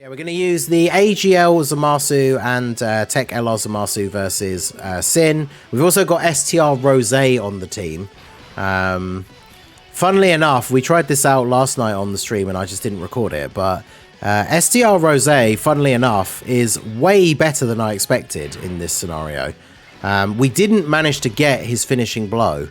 Yeah, we're going to use the AGL Zamasu and Tech LR Zamasu versus SYN. We've also got STR Rose on the team. Funnily enough, we tried this out last night on the stream and I just didn't record it, but STR Rose, funnily enough, is way better than I expected in this scenario. We didn't manage to get his finishing blow,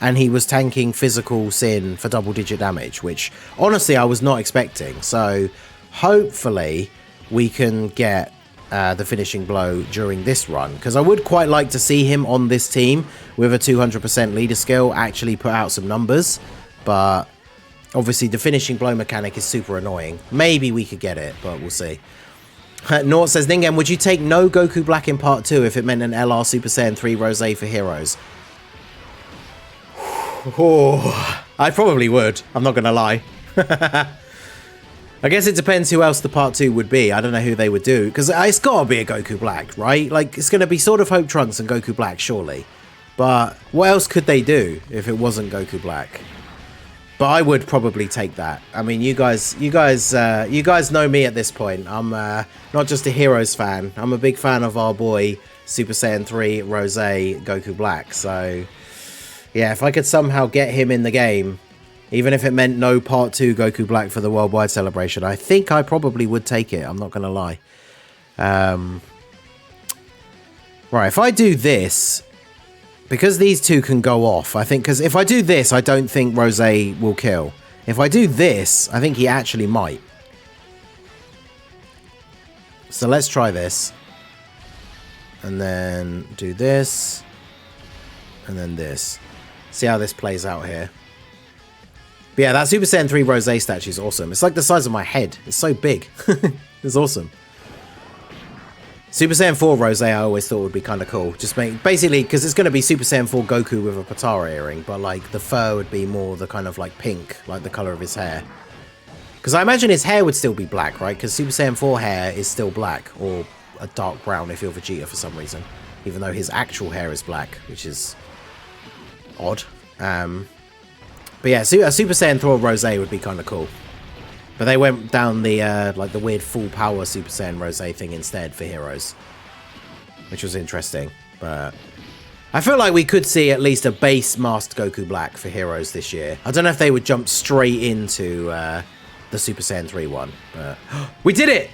and he was tanking physical SYN for double-digit damage, which honestly I was not expecting. So hopefully we can get the finishing blow during this run, because I would quite like to see him on this team with a 200% leader skill actually put out some numbers, but obviously the finishing blow mechanic is super annoying. Maybe we could get it, but we'll see. Nort says, Ningen, would you take no Goku Black in part 2 if it meant an LR Super Saiyan 3 Rose for heroes? Oh, I probably would. I'm not going to lie. I guess it depends who else the part 2 would be. I don't know who they would do, because it's got to be a Goku Black, right? Like, it's going to be sort of Hope Trunks and Goku Black, surely. But what else could they do if it wasn't Goku Black? But I would probably take that. I mean, you guys know me at this point. I'm not just a Heroes fan. I'm a big fan of our boy Super Saiyan 3 Rose Goku Black. So yeah, if I could somehow get him in the game, even if it meant no part 2 Goku Black for the worldwide celebration, I think I probably would take it. I'm not gonna lie. Right, if I do this, because these two can go off, I think, because if I do this, I don't think Rose will kill. If I do this, I think he actually might. So let's try this. And then do this. And then this. See how this plays out here. But yeah, that Super Saiyan 3 Rose statue is awesome. It's like the size of my head. It's so big. It's awesome. Super Saiyan 4 Rose I always thought would be kind of cool. Just basically, because it's going to be Super Saiyan 4 Goku with a Patara earring, but like the fur would be more the kind of like pink, like the color of his hair. Because I imagine his hair would still be black, right? Because Super Saiyan 4 hair is still black, or a dark brown if you're Vegeta for some reason. Even though his actual hair is black, which is odd. But yeah, a Super Saiyan 4 Rose would be kind of cool. But they went down the like the weird full power Super Saiyan Rose thing instead for heroes, which was interesting. But I feel like we could see at least a base masked Goku Black for heroes this year. I don't know if they would jump straight into the Super Saiyan 3 one, but we did it!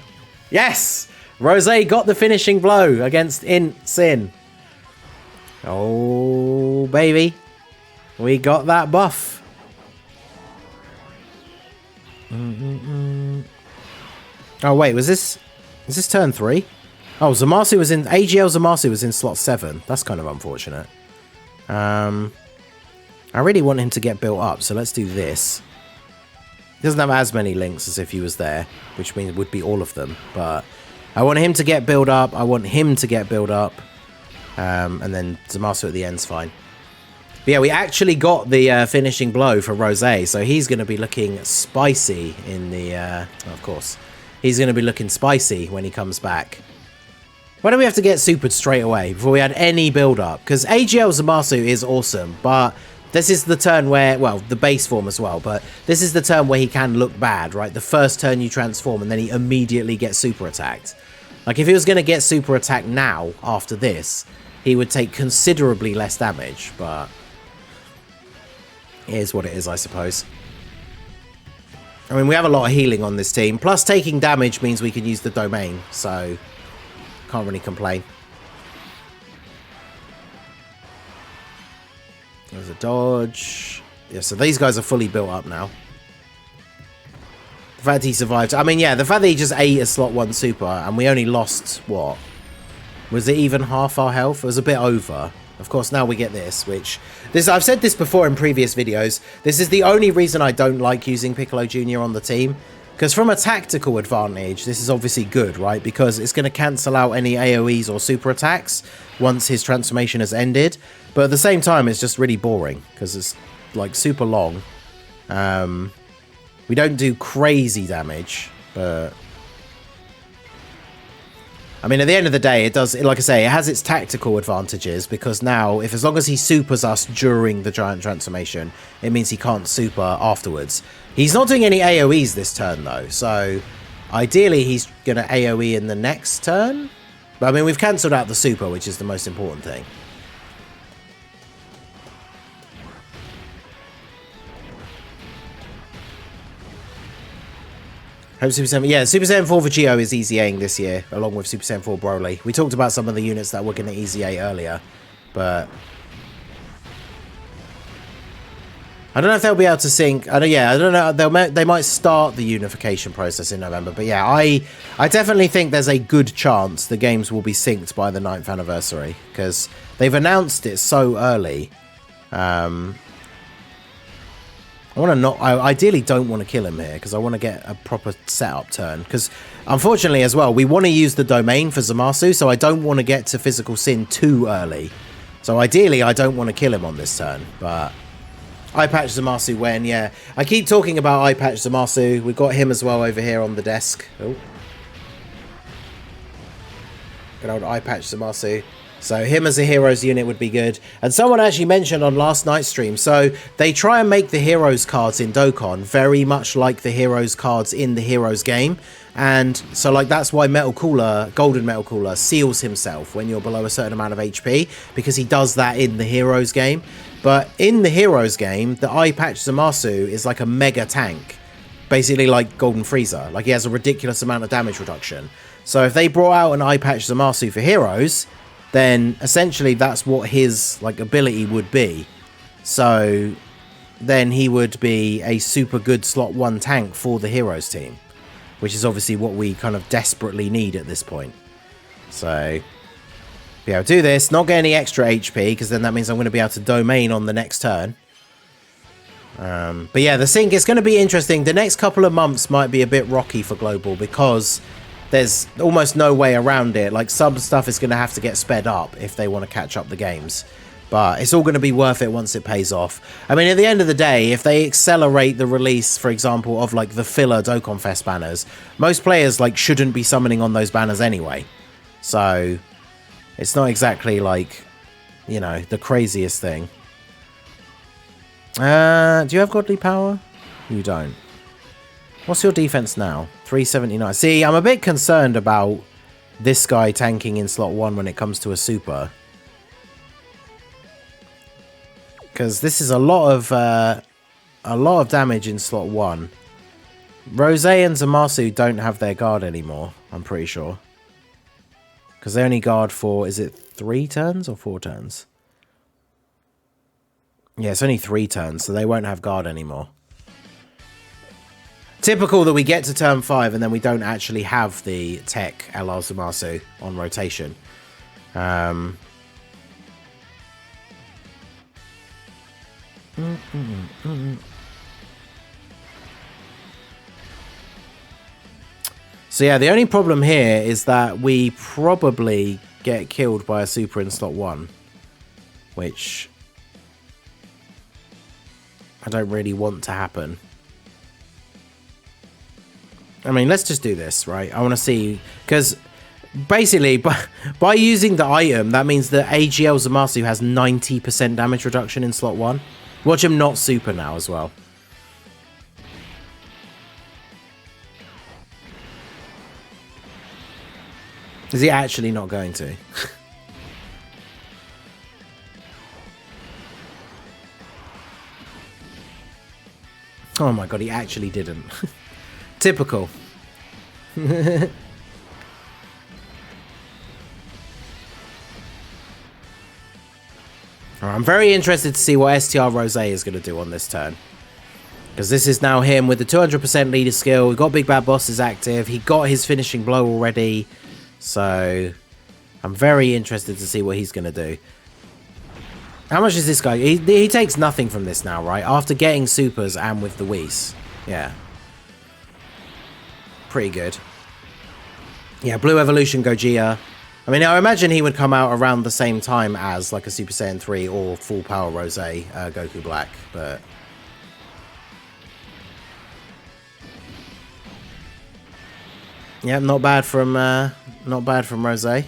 Yes! Rose got the finishing blow against SYN. Oh baby, we got that buff. Oh wait, is this turn 3? Oh, Zamasu was in AGL Zamasu was in slot 7. That's kind of unfortunate. I really want him to get built up, so let's do this. He doesn't have as many links as if he was there, which means it would be all of them, but I want him to get built up, and then Zamasu at the end's fine. But yeah, we actually got the finishing blow for Rose, so he's going to be looking spicy in the... of course. He's going to be looking spicy when he comes back. Why don't we have to get supered straight away before we had any build-up? Because AGL Zamasu is awesome, but this is the turn where... Well, the base form as well, but this is the turn where he can look bad, right? The first turn you transform and then he immediately gets super attacked. Like, if he was going to get super attacked now, after this, he would take considerably less damage, but... It is what it is, I suppose. I mean, we have a lot of healing on this team. Plus, taking damage means we can use the domain. So, can't really complain. There's a dodge. Yeah, so these guys are fully built up now. The fact he survived. I mean, yeah, the fact that he just ate a slot 1 super and we only lost, what? Was it even half our health? It was a bit over. Of course, now we get this, which... I've said this before in previous videos. This is the only reason I don't like using Piccolo Junior on the team. Because from a tactical advantage, this is obviously good, right? Because it's going to cancel out any AoEs or super attacks once his transformation has ended. But at the same time, it's just really boring. Because it's, like, super long. We don't do crazy damage, but... I mean, at the end of the day, it does, like I say, it has its tactical advantages, because now, as long as he supers us during the giant transformation, it means he can't super afterwards. He's not doing any AoEs this turn, though, so Ideally, he's going to AoE in the next turn. But I mean, we've cancelled out the super, which is the most important thing. Hope Super Saiyan, yeah, Super Saiyan 4 Vegito is easy Aing this year, along with Super Saiyan 4 Broly. We talked about some of the units that were going to easy A earlier, but I don't know if they'll be able to sync. I don't know. They might start the unification process in November, but yeah, I definitely think there's a good chance the games will be synced by the 9th anniversary because they've announced it so early. I ideally don't want to kill him here because I want to get a proper setup turn. Because unfortunately as well, we want to use the domain for Zamasu, so I don't want to get to physical sin too early. So ideally, I don't want to kill him on this turn. But Eye Patch Zamasu when, yeah. I keep talking about Eye Patch Zamasu. We've got him as well over here on the desk. Oh. Good old Eye Patch Zamasu. So him as a heroes unit would be good. And someone actually mentioned on last night's stream, so they try and make the heroes cards in Dokkan very much like the heroes cards in the heroes game. And so like that's why Metal Cooler, Golden Metal Cooler, seals himself when you're below a certain amount of HP, because he does that in the heroes game. But in the heroes game, the Eye Patch Zamasu is like a mega tank. Basically like Golden Frieza. Like he has a ridiculous amount of damage reduction. So if they brought out an Eye Patch Zamasu for heroes, then essentially that's what his like ability would be. So then he would be a super good slot 1 tank for the heroes team, which is obviously what we kind of desperately need at this point. So be able to do this, not get any extra HP, because then that means I'm going to be able to domain on the next turn. But yeah, the sync is going to be interesting. The next couple of months might be a bit rocky for Global because there's almost no way around it. Like, some stuff is going to have to get sped up if they want to catch up the games. But it's all going to be worth it once it pays off. I mean, at the end of the day, if they accelerate the release, for example, of, like, the filler Dokkan Fest banners, most players, like, shouldn't be summoning on those banners anyway. So, it's not exactly, like, you know, the craziest thing. Do you have Godly Power? You don't. What's your defense now? 379. See, I'm a bit concerned about this guy tanking in slot 1 when it comes to a super. Because this is a lot of damage in slot 1. Rose and Zamasu don't have their guard anymore, I'm pretty sure. Because they only guard for, is it 3 turns or 4 turns? Yeah, it's only 3 turns, so they won't have guard anymore. Typical that we get to turn 5 and then we don't actually have the tech LR Zamasu on rotation. So yeah, the only problem here is that we probably get killed by a super in slot 1, which I don't really want to happen. I mean, let's just do this, right? I want to see, because basically by using the item, that means that AGL Zamasu has 90% damage reduction in slot 1. Watch him not super now as well. Is he actually not going to? Oh my god, he actually didn't. Typical. I'm very interested to see what STR Rose is going to do on this turn. Because this is now him with the 200% leader skill. We've got Big Bad Bosses active. He got his finishing blow already. So I'm very interested to see what he's going to do. How much is this guy? He takes nothing from this now, right? After getting supers and with the Whis. Yeah. Pretty good. Yeah, Blue Evolution Gogeta. I mean, I imagine he would come out around the same time as like a Super Saiyan 3 or Full Power Rose Goku Black, but yeah, not bad from Rose.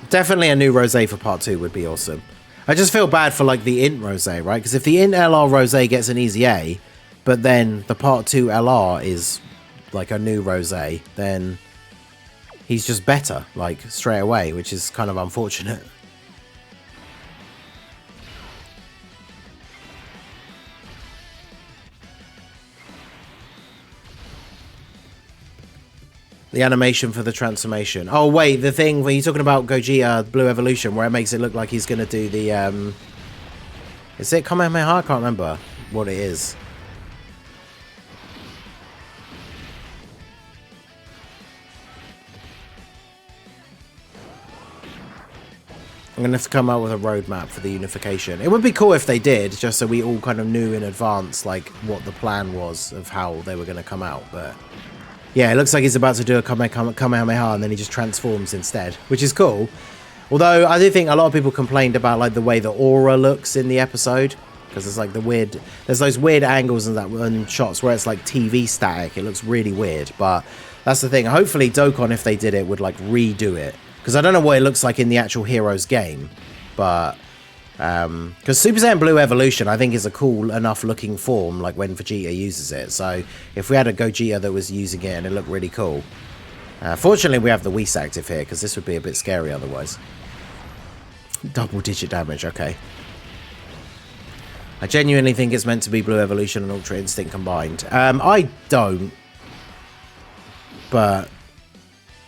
Definitely a new Rose for part 2 would be awesome. I just feel bad for like the Int Rose, right? Because if the Int LR Rose gets an easy A, but then the Part 2 LR is like a new Rose, then he's just better, like, straight away, which is kind of unfortunate. The animation for the transformation. Oh, wait, the thing when you're talking about Gogeta Blue Evolution, where it makes it look like he's going to do the, is it Kamehameha? I can't remember what it is. I'm going to have to come up with a roadmap for the unification. It would be cool if they did, just so we all kind of knew in advance, like, what the plan was of how they were going to come out, but... Yeah, it looks like he's about to do a Kamehameha and then he just transforms instead, which is cool. Although, I do think a lot of people complained about, like, the way the aura looks in the episode. Because it's like the weird... There's those weird angles and shots where it's, like, TV static. It looks really weird, but that's the thing. Hopefully, Dokkan, if they did it, would, like, redo it. Because I don't know what it looks like in the actual Heroes game, but... Because Super Saiyan Blue Evolution, I think, is a cool enough looking form, like when Vegeta uses it. So if we had a Gogeta that was using it and it looked really cool. Fortunately, we have the Whis active here, because this would be a bit scary otherwise. Double digit damage, okay. I genuinely think it's meant to be Blue Evolution and Ultra Instinct combined. I don't. But...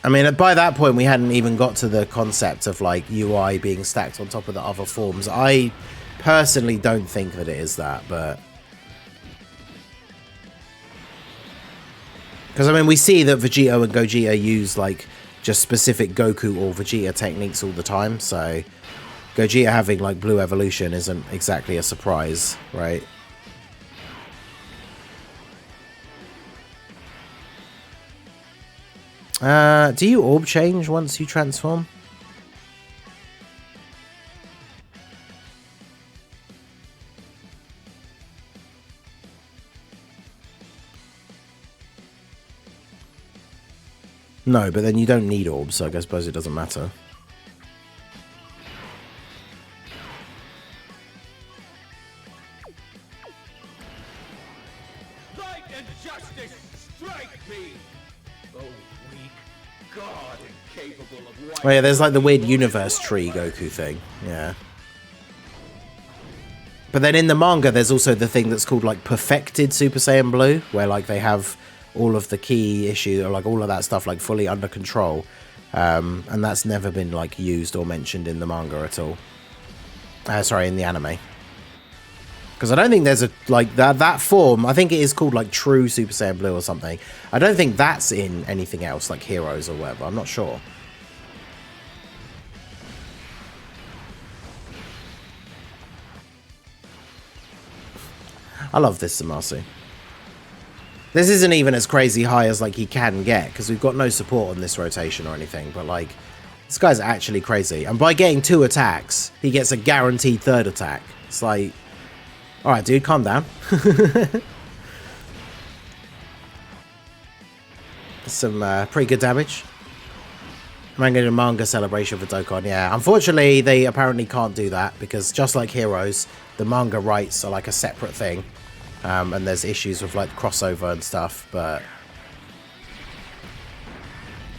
I mean, by that point, we hadn't even got to the concept of, like, UI being stacked on top of the other forms. I personally don't think that it is that, but... Because, I mean, we see that Vegeta and Gogeta use, like, just specific Goku or Vegeta techniques all the time, so... Gogeta having, like, Blue Evolution isn't exactly a surprise, right? Do you orb change once you transform? No, but then you don't need orbs, so I suppose it doesn't matter. Light and justice, strike me! Oh, weak God, incapable of... Oh yeah, there's like the weird universe tree Goku thing. Yeah. But then in the manga, there's also the thing that's called, like, Perfected Super Saiyan Blue, where, like, they have all of the key issue, or, like, all of that stuff, like, fully under control. And that's never been, like, used or mentioned in the manga at all. Sorry, in the anime. Because I don't think there's a, like, that form, I think it is called, like, True Super Saiyan Blue or something. I don't think that's in anything else, like Heroes or whatever. I'm not sure. I love this Zamasu. This isn't even as crazy high as, like, he can get, because we've got no support on this rotation or anything, but, like, this guy's actually crazy. And by getting 2 attacks, he gets a guaranteed 3rd attack. It's like, alright, dude, calm down. Some pretty good damage. Manga manga celebration for Dokkan. Yeah, unfortunately, they apparently can't do that, because just like Heroes, the manga rights are like a separate thing. And there's issues with, like, crossover and stuff, but...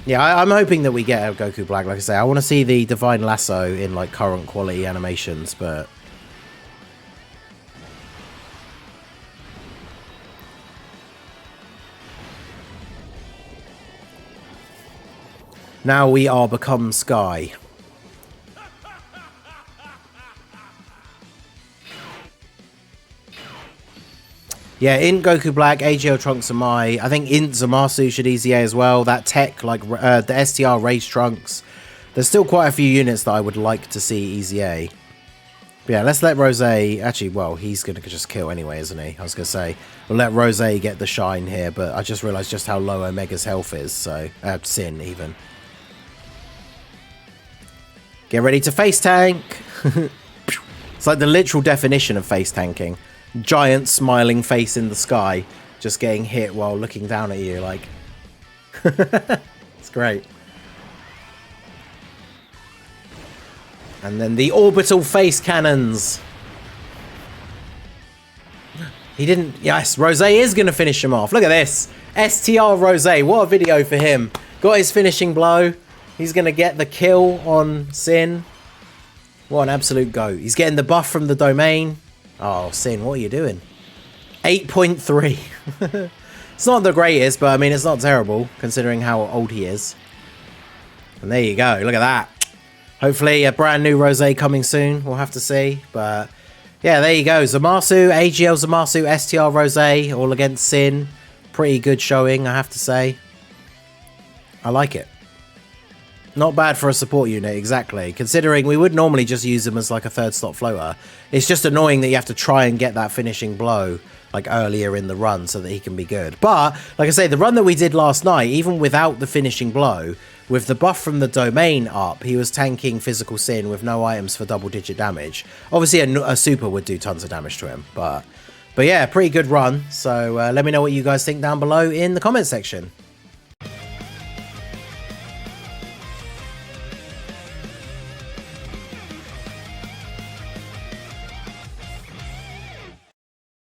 Yeah, I'm hoping that we get a Goku Black. Like I say, I want to see the Divine Lasso in, like, current quality animations, but... Now we are become Sky. Yeah, in Goku Black, AGL Trunks and Mai. I think Int Zamasu should EZA as well. That tech, like the STR Race Trunks. There's still quite a few units that I would like to see EZA. But yeah, let's let Rose... Actually, well, he's going to just kill anyway, isn't he? I was going to say, we'll let Rose get the shine here, but I just realised just how low Omega's health is, so... Sin, even. Get ready to face tank! It's like the literal definition of face tanking. Giant smiling face in the sky, just getting hit while looking down at you, like... It's great. And then the orbital face cannons. He didn't. Yes, Rose is going to finish him off. Look at this. STR Rose. What a video for him. Got his finishing blow. He's going to get the kill on SYN. What an absolute goat. He's getting the buff from the domain. Oh, SYN, what are you doing? 8.3. It's not the greatest, but I mean, it's not terrible considering how old he is. And there you go. Look at that. Hopefully a brand new Rose coming soon. We'll have to see. But yeah, there you go. Zamasu, AGL Zamasu, STR Rose, all against SYN. Pretty good showing, I have to say. I like it. Not bad for a support unit, exactly. Considering we would normally just use him as like a third slot floater. It's just annoying that you have to try and get that finishing blow like earlier in the run so that he can be good. But like I say, the run that we did last night, even without the finishing blow, with the buff from the domain up, he was tanking physical SYN with no items for double-digit damage. Obviously, a super would do tons of damage to him, but yeah, pretty good run. So let me know what you guys think down below in the comment section.